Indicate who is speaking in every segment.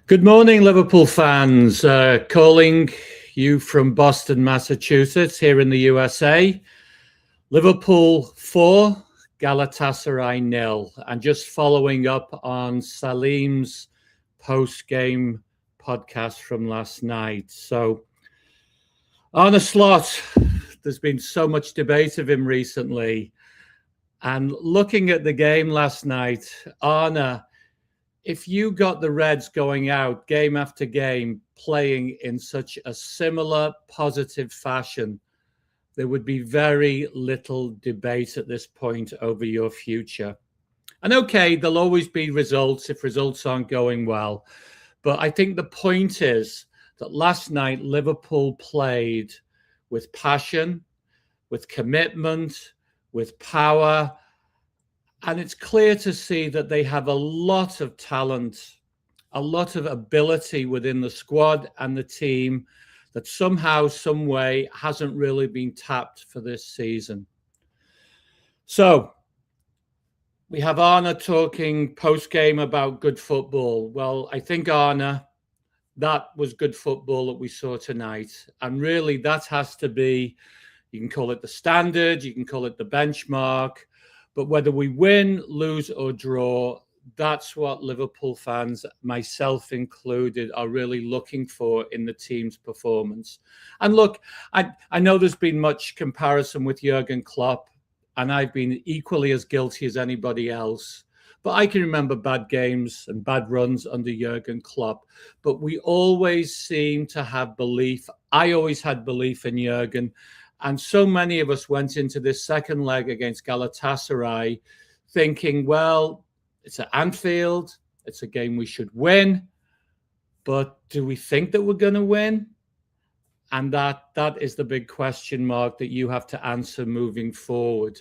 Speaker 1: Good morning, Liverpool fans. Calling you from Boston, Massachusetts, here in the USA. Liverpool 4, Galatasaray 0. And just following up on Salim's post-game podcast from last night. So, Arne Slot, there's been so much debate of him recently. And looking at the game last night, Arne, if you got the Reds going out game after game, playing in such a similar positive fashion, there would be very little debate at this point over your future. And okay, there'll always be results if results aren't going well. But I think the point is that last night, Liverpool played with passion, with commitment, with power. And it's clear to see that they have a lot of talent, a lot of ability within the squad and the team that somehow, some way hasn't really been tapped for this season. So we have Arne talking post-game about good football. Well, I think, Arne, that was good football that we saw tonight. And really, that has to be, you can call it the standard, you can call it the benchmark. But whether we win, lose, or draw, that's what Liverpool fans, myself included, are really looking for in the team's performance. And look, I know there's been much comparison with Jurgen Klopp, and I've been equally as guilty as anybody else. But I can remember bad games and bad runs under Jurgen Klopp. But we always seem to have belief. I always had belief in Jurgen. And so many of us went into this second leg against Galatasaray thinking, well, it's at Anfield. It's a game we should win. But do we think that we're going to win? And that is the big question mark that you have to answer moving forward.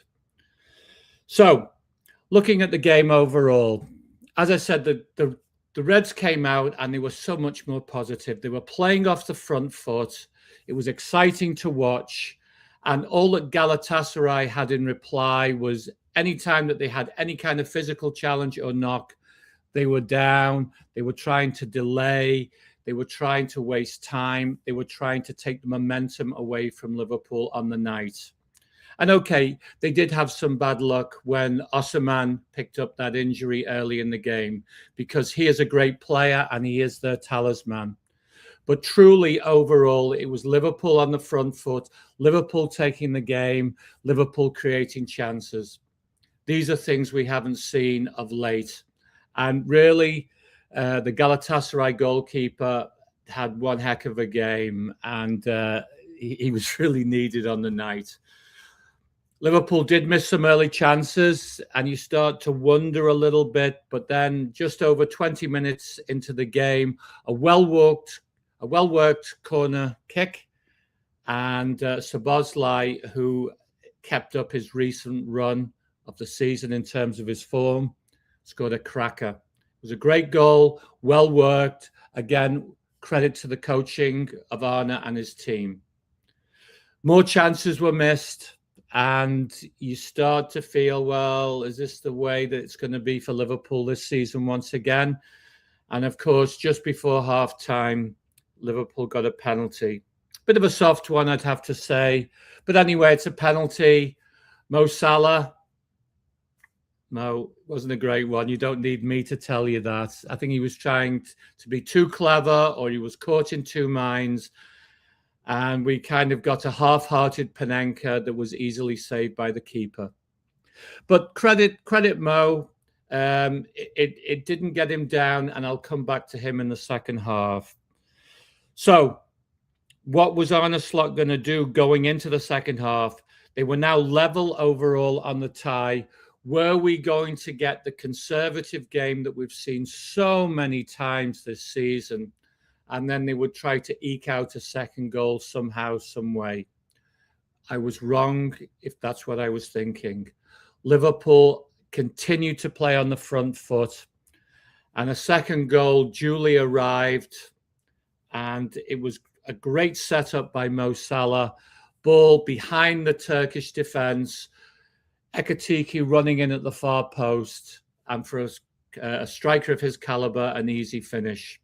Speaker 1: So looking at the game overall, as I said, the Reds came out and they were so much more positive. They were playing off the front foot. It was exciting to watch. And all that Galatasaray had in reply was anytime that they had any kind of physical challenge or knock, they were down, they were trying to delay, they were trying to waste time, they were trying to take the momentum away from Liverpool on the night. And okay, they did have some bad luck when Osimhen picked up that injury early in the game, because he is a great player and he is their talisman. But truly, overall, it was Liverpool on the front foot, Liverpool taking the game, Liverpool creating chances. These are things we haven't seen of late. And really, the Galatasaray goalkeeper had one heck of a game, and he was really needed on the night. Liverpool did miss some early chances, and you start to wonder a little bit. But then just over 20 minutes into the game, a well-worked corner kick, and Szoboszlai, who kept up his recent run of the season in terms of his form, scored a cracker. It was a great goal, well worked. Again, credit to the coaching of Arne and his team. More chances were missed, and you start to feel, well, is this the way that it's going to be for Liverpool this season once again? And of course, just before half-time, Liverpool got a penalty. Bit of a soft one, I'd have to say. But anyway, it's a penalty. Mo Salah, no, wasn't a great one. You don't need me to tell you that. I think he was trying to be too clever, or he was caught in two minds. And we kind of got a half-hearted Panenka that was easily saved by the keeper. But credit Mo. It didn't get him down, and I'll come back to him in the second half. So what was Arne Slot going to do going into the second half? They were now level overall on the tie. Were we going to get the conservative game that we've seen so many times this season? And then they would try to eke out a second goal somehow, some way. I was wrong if that's what I was thinking. Liverpool continued to play on the front foot. And a second goal duly arrived. And it was a great setup by Mo Salah. Ball behind the Turkish defence. Ekitike running in at the far post. And for a striker of his calibre, an easy finish.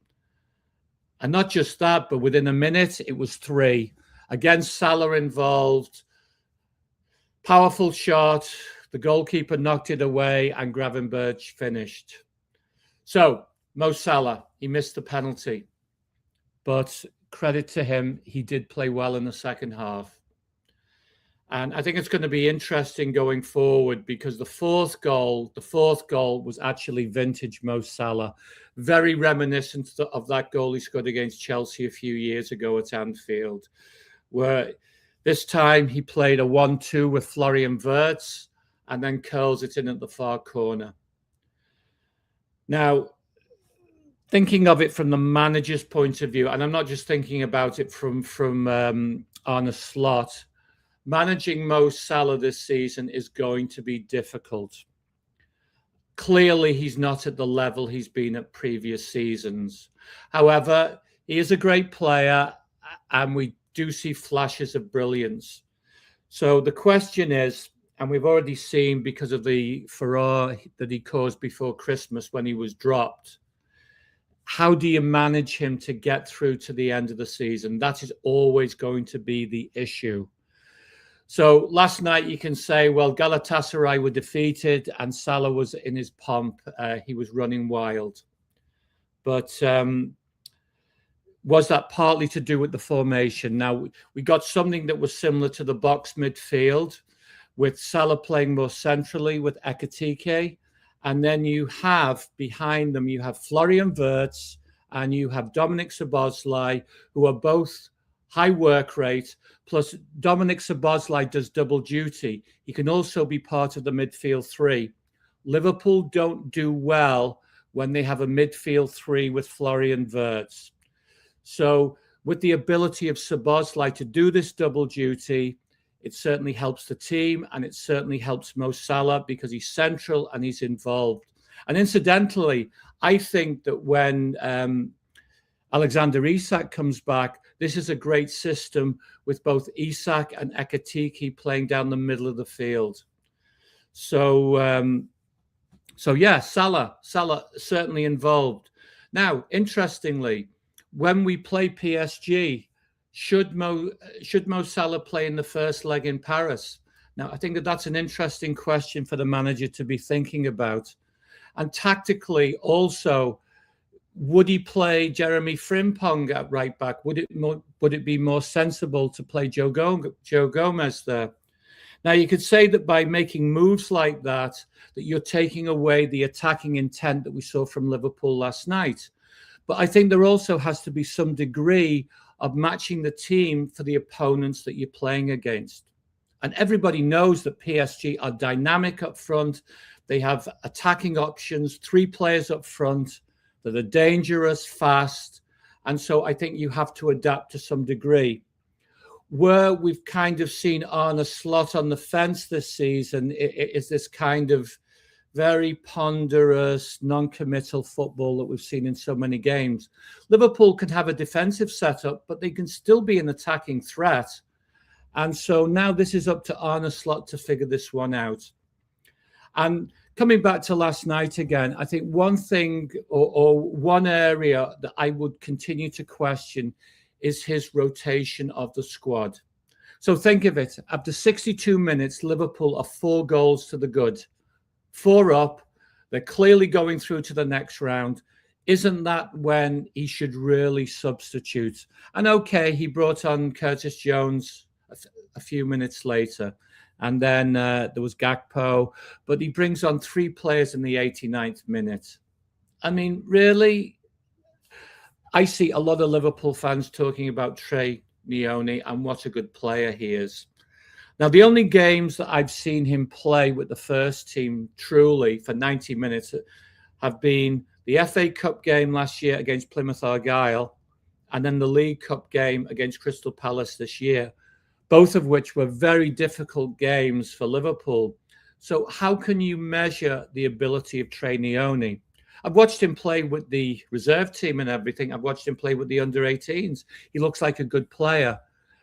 Speaker 1: And not just that, but within a minute, it was 3. Again, Salah involved. Powerful shot. The goalkeeper knocked it away and Gravenberch finished. So, Mo Salah, he missed the penalty. But credit to him, he did play well in the second half. And I think it's going to be interesting going forward because the fourth goal was actually vintage Mo Salah. Very reminiscent of that goal he scored against Chelsea a few years ago at Anfield, where this time he played a 1-2 with Florian Wirtz and then curls it in at the far corner. Now, thinking of it from the manager's point of view, and I'm not just thinking about it from Arne Slot, managing Mo Salah this season is going to be difficult. Clearly, he's not at the level he's been at previous seasons. However, he is a great player, and we do see flashes of brilliance. So the question is, and we've already seen because of the furore that he caused before Christmas when he was dropped, how do you manage him to get through to the end of the season? That is always going to be the issue. So last night you can say, well, Galatasaray were defeated and Salah was in his pomp. He was running wild. But was that partly to do with the formation? Now, we got something that was similar to the box midfield, with Salah playing more centrally with Ekitike. And then you have behind them, you have Florian Wirtz and you have Dominic Szoboszlai, who are both high work rate. Plus, Dominic Szoboszlai does double duty. He can also be part of the midfield 3. Liverpool don't do well when they have a midfield 3 with Florian Wirtz. So with the ability of Szoboszlai to do this double duty, it certainly helps the team and it certainly helps Mo Salah because he's central and he's involved. And incidentally, I think that when Alexander Isak comes back, this is a great system with both Isak and Ekitike playing down the middle of the field. So yeah, Salah certainly involved. Now, interestingly, when we play PSG, should Mo Salah play in the first leg in Paris? Now, I think that's an interesting question for the manager to be thinking about. And tactically, also, would he play Jeremy Frimpong at right back? Would it be more sensible to play Joe Gomez there? Now, you could say that by making moves like that you're taking away the attacking intent that we saw from Liverpool last night. But I think there also has to be some degree of matching the team for the opponents that you're playing against. And everybody knows that PSG are dynamic up front. They have attacking options, 3 players up front that are dangerous, fast. And so I think you have to adapt to some degree. Where we've kind of seen Arne Slot on the fence this season is this kind of very ponderous, non-committal football that we've seen in so many games. Liverpool can have a defensive setup, but they can still be an attacking threat. And so now this is up to Arne Slot to figure this one out. And coming back to last night again, I think one thing or one area that I would continue to question is his rotation of the squad. So think of it. After 62 minutes, Liverpool are 4 goals to the good. 4 up. They're clearly going through to the next round. Isn't that when he should really substitute? And okay, he brought on Curtis Jones a few minutes later. And then there was Gakpo. But he brings on 3 players in the 89th minute. I mean, really, I see a lot of Liverpool fans talking about Trey Nione and what a good player he is. Now, the only games that I've seen him play with the first team truly for 90 minutes have been the FA Cup game last year against Plymouth Argyle and then the League Cup game against Crystal Palace this year, both of which were very difficult games for Liverpool. So how can you measure the ability of Trey Nione? I've watched him play with the reserve team and everything. I've watched him play with the under-18s. He looks like a good player.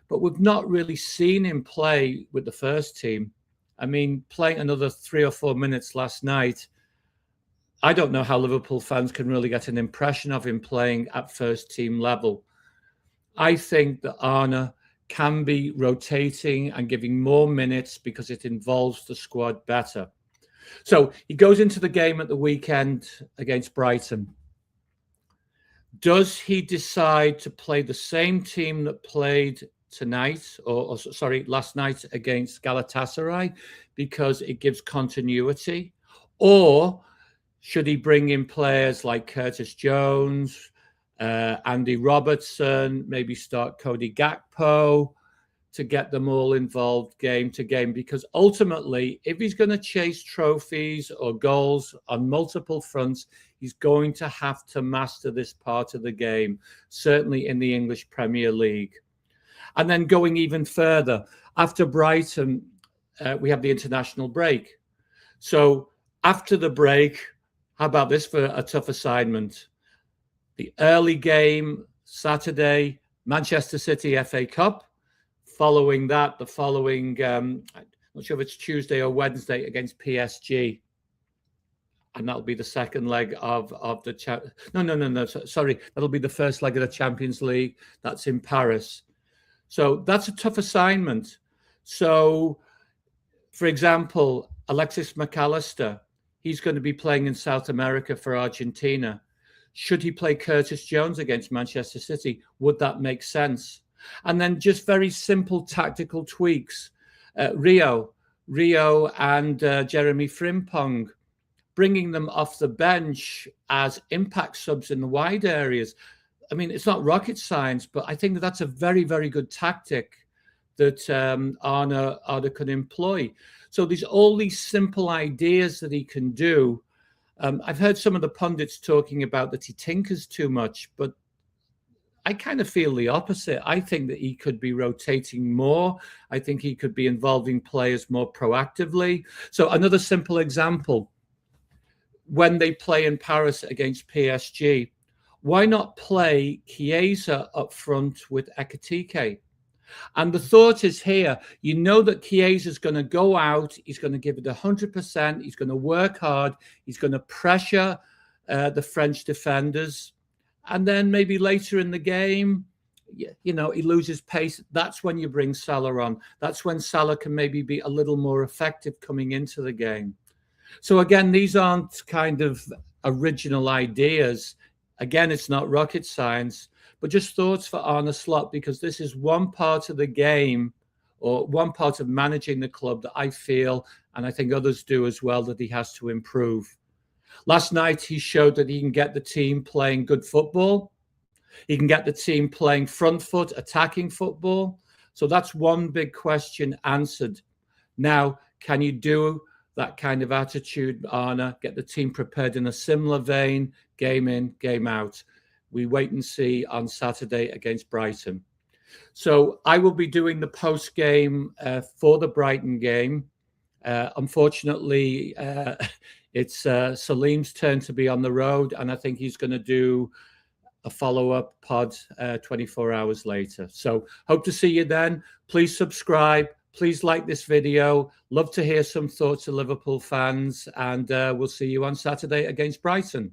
Speaker 1: But we've not really seen him play with the first team. I mean, playing another 3 or 4 minutes last night, I don't know how Liverpool fans can really get an impression of him playing at first team level. I think that Arne can be rotating and giving more minutes because it involves the squad better. So he goes into the game at the weekend against Brighton. Does he decide to play the same team that played tonight, or sorry, last night against Galatasaray, because it gives continuity? Or should he bring in players like Curtis Jones, Andy Robertson, maybe start Cody Gakpo to get them all involved game to game? Because ultimately, if he's going to chase trophies or goals on multiple fronts, he's going to have to master this part of the game, certainly in the English Premier League. And then going even further, after Brighton, we have the international break. So after the break, how about this for a tough assignment? The early game, Saturday, Manchester City FA Cup. Following that, the following, I'm not sure if it's Tuesday or Wednesday, against PSG. And that'll be the second leg of the... No, sorry. That'll be the first leg of the Champions League. That's in Paris. So that's a tough assignment. So, for example, Alexis McAllister, he's going to be playing in South America for Argentina. Should he play Curtis Jones against Manchester City? Would that make sense? And then just very simple tactical tweaks. Rio and Jeremy Frimpong, bringing them off the bench as impact subs in the wide areas. I mean, it's not rocket science, but I think that's a very, very good tactic that Arne could employ. So there's all these simple ideas that he can do. I've heard some of the pundits talking about that he tinkers too much, but I kind of feel the opposite. I think that he could be rotating more. I think he could be involving players more proactively. So another simple example, when they play in Paris against PSG, why not play Chiesa up front with Ekitike? And the thought is here, you know that Chiesa is going to go out, he's going to give it 100%, he's going to work hard, he's going to pressure the French defenders. And then maybe later in the game, you know, he loses pace. That's when you bring Salah on. That's when Salah can maybe be a little more effective coming into the game. So again, these aren't kind of original ideas. Again, it's not rocket science, but just thoughts for Arne Slot, because this is one part of the game or one part of managing the club that I feel, and I think others do as well, that he has to improve. Last night, he showed that he can get the team playing good football. He can get the team playing front foot, attacking football. So that's one big question answered. Now, can you do that kind of attitude, Arne, get the team prepared in a similar vein, game in, game out? We wait and see on Saturday against Brighton. So I will be doing the post-game for the Brighton game. Unfortunately, it's Salim's turn to be on the road, and I think he's going to do a follow-up pod 24 hours later. So hope to see you then. Please subscribe. Please like this video. Love to hear some thoughts of Liverpool fans, and we'll see you on Saturday against Brighton.